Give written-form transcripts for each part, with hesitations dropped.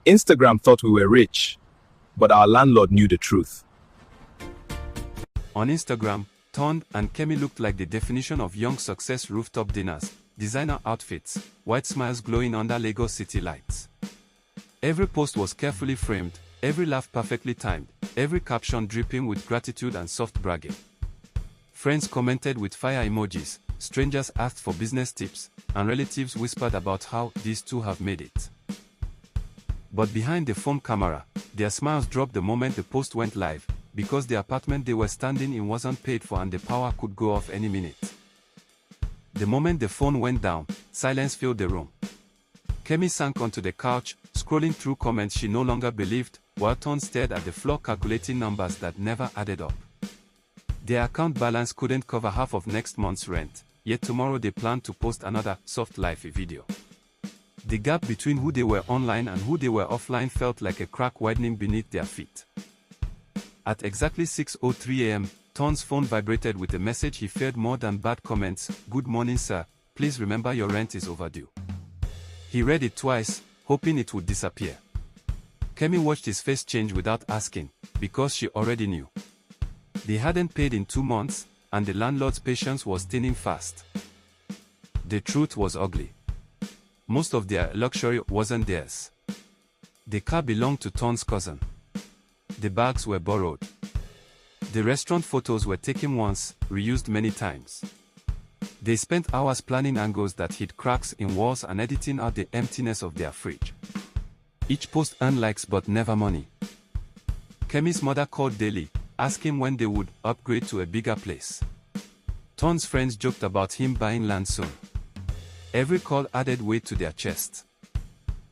Instagram thought we were rich, but our landlord knew the truth. On Instagram, Ton and Kemi looked like the definition of young success: rooftop dinners, designer outfits, white smiles glowing under Lagos city lights. Every post was carefully framed, every laugh perfectly timed, every caption dripping with gratitude and soft bragging. Friends commented with fire emojis, strangers asked for business tips, and relatives whispered about how these two have made it. But behind the phone camera, their smiles dropped the moment the post went live, because the apartment they were standing in wasn't paid for and the power could go off any minute. The moment the phone went down, silence filled the room. Kemi sank onto the couch, scrolling through comments she no longer believed, while Ton stared at the floor calculating numbers that never added up. Their account balance couldn't cover half of next month's rent, yet tomorrow they planned to post another soft life video. The gap between who they were online and who they were offline felt like a crack widening beneath their feet. At exactly 6:03 a.m., Ton's phone vibrated with a message he feared more than bad comments: "Good morning, sir. Please remember your rent is overdue." He read it twice, hoping it would disappear. Kemi watched his face change without asking, because she already knew. They hadn't paid in 2 months, and the landlord's patience was thinning fast. The truth was ugly. Most of their luxury wasn't theirs. The car belonged to Ton's cousin. The bags were borrowed. The restaurant photos were taken once, reused many times. They spent hours planning angles that hid cracks in walls and editing out the emptiness of their fridge. Each post earned likes but never money. Kemi's mother called daily, asking when they would upgrade to a bigger place. Ton's friends joked about him buying land soon. Every call added weight to their chests.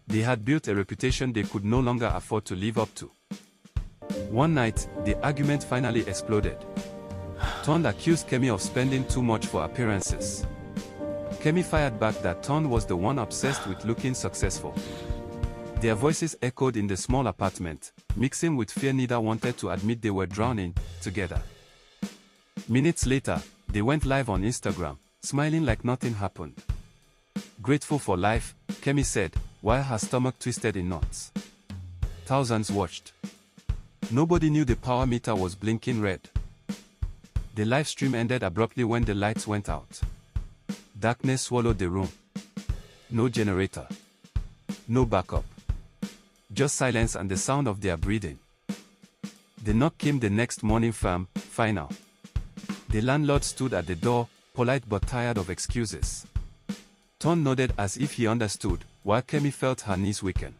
They had built a reputation they could no longer afford to live up to. One night, the argument finally exploded. Ton accused Kemi of spending too much for appearances. Kemi fired back that Ton was the one obsessed with looking successful. Their voices echoed in the small apartment, mixing with fear neither wanted to admit they were drowning together. Minutes later, they went live on Instagram, smiling like nothing happened. Grateful for life, Kemi said, while her stomach twisted in knots. Thousands watched. Nobody knew the power meter was blinking red. The live stream ended abruptly when the lights went out. Darkness swallowed the room. No generator. No backup. Just silence and the sound of their breathing. The knock came the next morning, firm, final. The landlord stood at the door, polite but tired of excuses. Ton nodded as if he understood, while Kemi felt her knees weaken.